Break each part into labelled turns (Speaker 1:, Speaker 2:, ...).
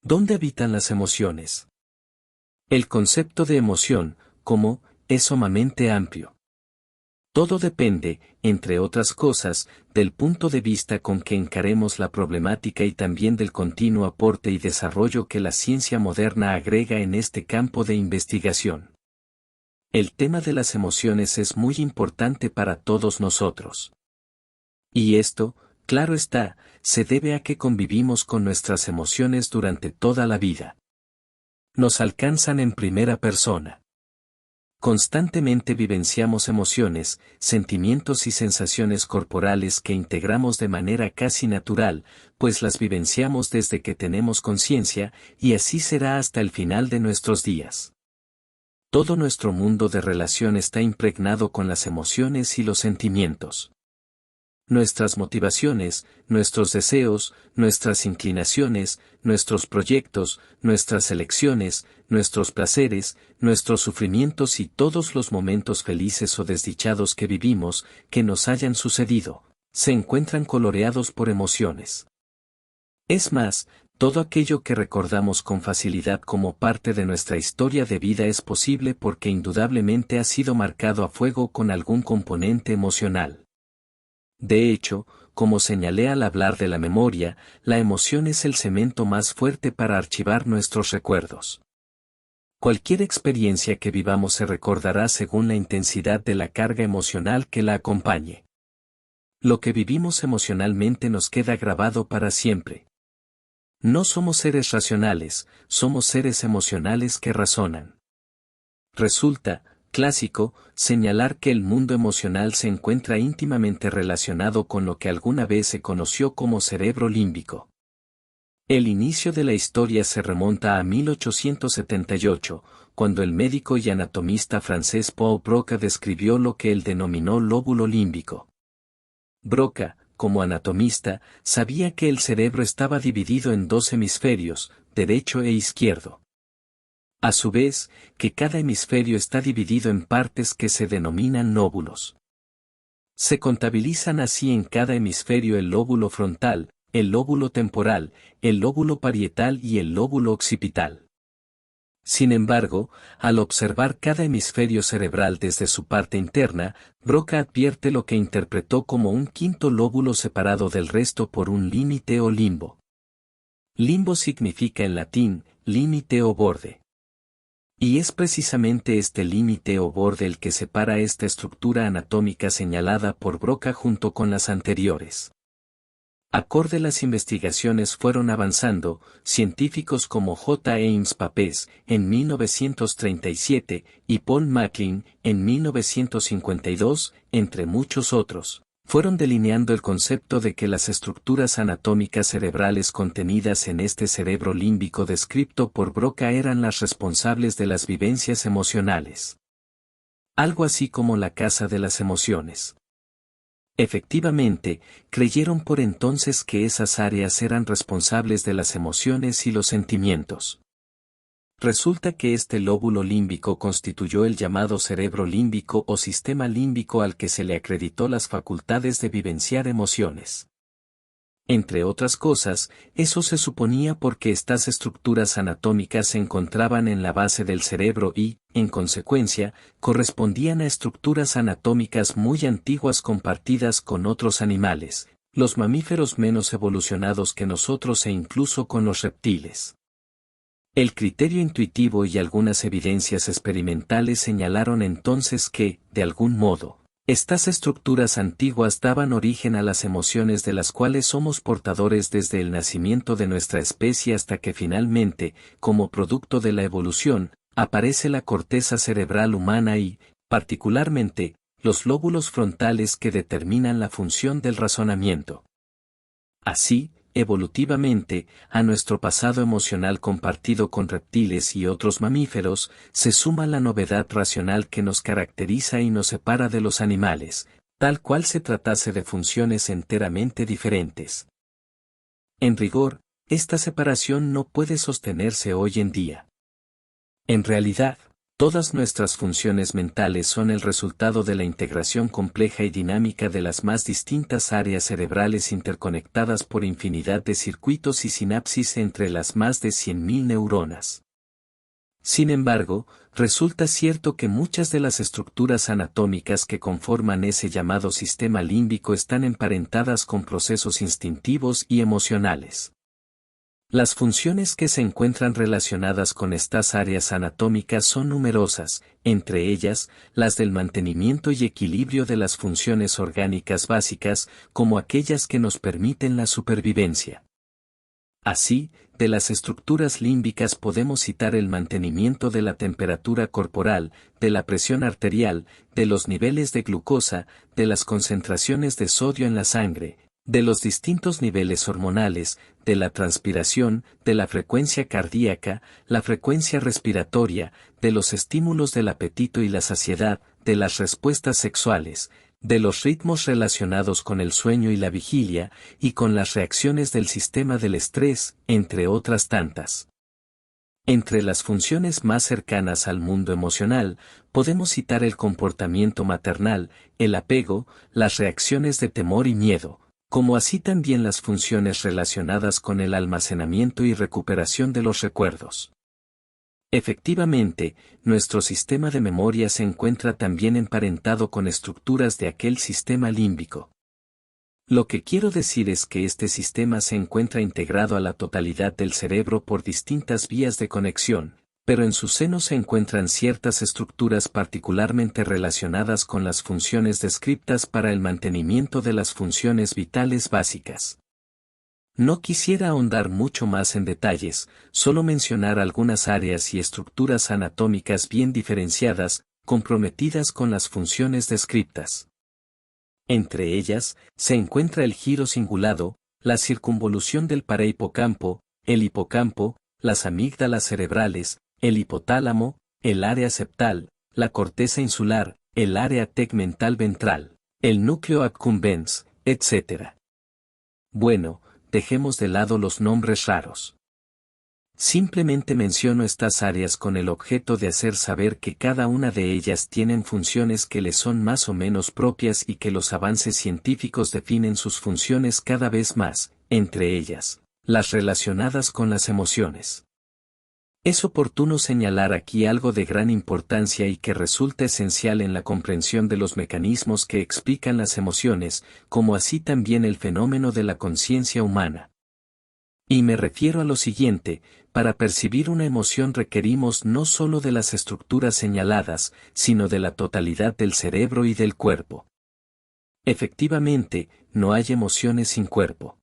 Speaker 1: ¿Dónde habitan las emociones? El concepto de emoción, como, es sumamente amplio. Todo depende, entre otras cosas, del punto de vista con que encaremos la problemática y también del continuo aporte y desarrollo que la ciencia moderna agrega en este campo de investigación. El tema de las emociones es muy importante para todos nosotros. Y esto, claro está, se debe a que convivimos con nuestras emociones durante toda la vida. Nos alcanzan en primera persona. Constantemente vivenciamos emociones, sentimientos y sensaciones corporales que integramos de manera casi natural, pues las vivenciamos desde que tenemos conciencia, y así será hasta el final de nuestros días. Todo nuestro mundo de relación está impregnado con las emociones y los sentimientos. Nuestras motivaciones, nuestros deseos, nuestras inclinaciones, nuestros proyectos, nuestras elecciones, nuestros placeres, nuestros sufrimientos y todos los momentos felices o desdichados que vivimos, que nos hayan sucedido, se encuentran coloreados por emociones. Es más, todo aquello que recordamos con facilidad como parte de nuestra historia de vida es posible porque indudablemente ha sido marcado a fuego con algún componente emocional. De hecho, como señalé al hablar de la memoria, la emoción es el cemento más fuerte para archivar nuestros recuerdos. Cualquier experiencia que vivamos se recordará según la intensidad de la carga emocional que la acompañe. Lo que vivimos emocionalmente nos queda grabado para siempre. No somos seres racionales, somos seres emocionales que razonan. Resulta clásico señalar que el mundo emocional se encuentra íntimamente relacionado con lo que alguna vez se conoció como cerebro límbico. El inicio de la historia se remonta a 1878, cuando el médico y anatomista francés Paul Broca describió lo que él denominó lóbulo límbico. Broca, como anatomista, sabía que el cerebro estaba dividido en dos hemisferios, derecho e izquierdo. A su vez, que cada hemisferio está dividido en partes que se denominan lóbulos. Se contabilizan así en cada hemisferio el lóbulo frontal, el lóbulo temporal, el lóbulo parietal y el lóbulo occipital. Sin embargo, al observar cada hemisferio cerebral desde su parte interna, Broca advierte lo que interpretó como un quinto lóbulo separado del resto por un límite o limbo. Limbo significa en latín, límite o borde. Y es precisamente este límite o borde el que separa esta estructura anatómica señalada por Broca junto con las anteriores. Acorde las investigaciones fueron avanzando, científicos como J. Ames Papez, en 1937, y Paul MacLean, en 1952, entre muchos otros, fueron delineando el concepto de que las estructuras anatómicas cerebrales contenidas en este cerebro límbico descrito por Broca eran las responsables de las vivencias emocionales. Algo así como la casa de las emociones. Efectivamente, creyeron por entonces que esas áreas eran responsables de las emociones y los sentimientos. Resulta que este lóbulo límbico constituyó el llamado cerebro límbico o sistema límbico al que se le acreditó las facultades de vivenciar emociones. Entre otras cosas, eso se suponía porque estas estructuras anatómicas se encontraban en la base del cerebro y, en consecuencia, correspondían a estructuras anatómicas muy antiguas compartidas con otros animales, los mamíferos menos evolucionados que nosotros e incluso con los reptiles. El criterio intuitivo y algunas evidencias experimentales señalaron entonces que, de algún modo, estas estructuras antiguas daban origen a las emociones de las cuales somos portadores desde el nacimiento de nuestra especie hasta que finalmente, como producto de la evolución, aparece la corteza cerebral humana y, particularmente, los lóbulos frontales que determinan la función del razonamiento. Así, evolutivamente, a nuestro pasado emocional compartido con reptiles y otros mamíferos, se suma la novedad racional que nos caracteriza y nos separa de los animales, tal cual se tratase de funciones enteramente diferentes. En rigor, esta separación no puede sostenerse hoy en día. En realidad, Todas nuestras funciones mentales son el resultado de la integración compleja y dinámica de las más distintas áreas cerebrales interconectadas por infinidad de circuitos y sinapsis entre las más de 100.000 neuronas. Sin embargo, resulta cierto que muchas de las estructuras anatómicas que conforman ese llamado sistema límbico están emparentadas con procesos instintivos y emocionales. Las funciones que se encuentran relacionadas con estas áreas anatómicas son numerosas, entre ellas, las del mantenimiento y equilibrio de las funciones orgánicas básicas, como aquellas que nos permiten la supervivencia. Así, de las estructuras límbicas podemos citar el mantenimiento de la temperatura corporal, de la presión arterial, de los niveles de glucosa, de las concentraciones de sodio en la sangre, de los distintos niveles hormonales, de la transpiración, de la frecuencia cardíaca, la frecuencia respiratoria, de los estímulos del apetito y la saciedad, de las respuestas sexuales, de los ritmos relacionados con el sueño y la vigilia, y con las reacciones del sistema del estrés, entre otras tantas. Entre las funciones más cercanas al mundo emocional, podemos citar el comportamiento maternal, el apego, las reacciones de temor y miedo, como así también las funciones relacionadas con el almacenamiento y recuperación de los recuerdos. Efectivamente, nuestro sistema de memoria se encuentra también emparentado con estructuras de aquel sistema límbico. Lo que quiero decir es que este sistema se encuentra integrado a la totalidad del cerebro por distintas vías de conexión, pero en su seno se encuentran ciertas estructuras particularmente relacionadas con las funciones descriptas para el mantenimiento de las funciones vitales básicas. No quisiera ahondar mucho más en detalles, solo mencionar algunas áreas y estructuras anatómicas bien diferenciadas, comprometidas con las funciones descriptas. Entre ellas, se encuentra el giro cingulado, la circunvolución del parahipocampo, el hipocampo, las amígdalas cerebrales, el hipotálamo, el área septal, la corteza insular, el área tegmental ventral, el núcleo accumbens, etc. Bueno, dejemos de lado los nombres raros. Simplemente menciono estas áreas con el objeto de hacer saber que cada una de ellas tienen funciones que les son más o menos propias y que los avances científicos definen sus funciones cada vez más, entre ellas, las relacionadas con las emociones. Es oportuno señalar aquí algo de gran importancia y que resulta esencial en la comprensión de los mecanismos que explican las emociones, como así también el fenómeno de la conciencia humana. Y me refiero a lo siguiente: para percibir una emoción requerimos no solo de las estructuras señaladas, sino de la totalidad del cerebro y del cuerpo. Efectivamente, no hay emociones sin cuerpo.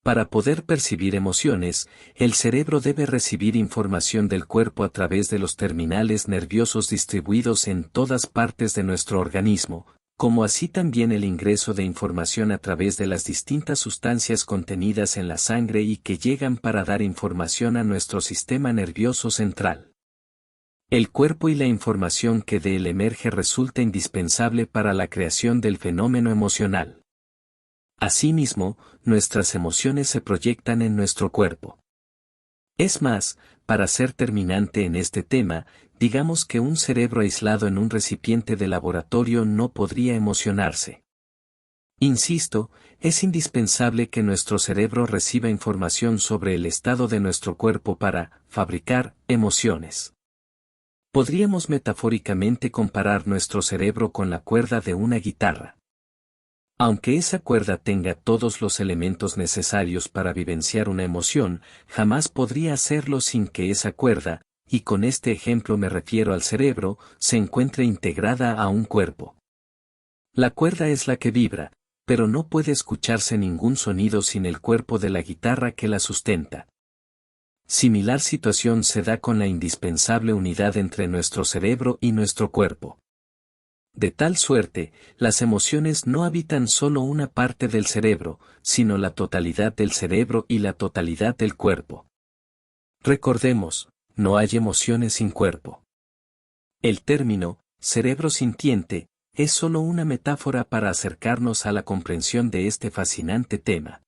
Speaker 1: Para poder percibir emociones, el cerebro debe recibir información del cuerpo a través de los terminales nerviosos distribuidos en todas partes de nuestro organismo, como así también el ingreso de información a través de las distintas sustancias contenidas en la sangre y que llegan para dar información a nuestro sistema nervioso central. El cuerpo y la información que de él emerge resulta indispensable para la creación del fenómeno emocional. Asimismo, nuestras emociones se proyectan en nuestro cuerpo. Es más, para ser terminante en este tema, digamos que un cerebro aislado en un recipiente de laboratorio no podría emocionarse. Insisto, es indispensable que nuestro cerebro reciba información sobre el estado de nuestro cuerpo para fabricar emociones. Podríamos metafóricamente comparar nuestro cerebro con la cuerda de una guitarra. Aunque esa cuerda tenga todos los elementos necesarios para vivenciar una emoción, jamás podría hacerlo sin que esa cuerda, y con este ejemplo me refiero al cerebro, se encuentre integrada a un cuerpo. La cuerda es la que vibra, pero no puede escucharse ningún sonido sin el cuerpo de la guitarra que la sustenta. Similar situación se da con la indispensable unidad entre nuestro cerebro y nuestro cuerpo. De tal suerte, las emociones no habitan solo una parte del cerebro, sino la totalidad del cerebro y la totalidad del cuerpo. Recordemos, no hay emociones sin cuerpo. El término, cerebro sintiente, es solo una metáfora para acercarnos a la comprensión de este fascinante tema.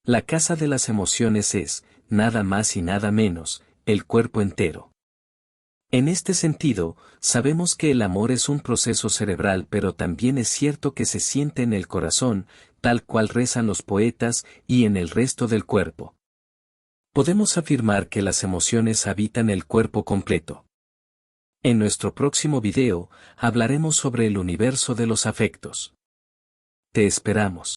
Speaker 1: La casa de las emociones es, nada más y nada menos, el cuerpo entero. En este sentido, sabemos que el amor es un proceso cerebral, pero también es cierto que se siente en el corazón, tal cual rezan los poetas, y en el resto del cuerpo. Podemos afirmar que las emociones habitan el cuerpo completo. En nuestro próximo video, hablaremos sobre el universo de los afectos. Te esperamos.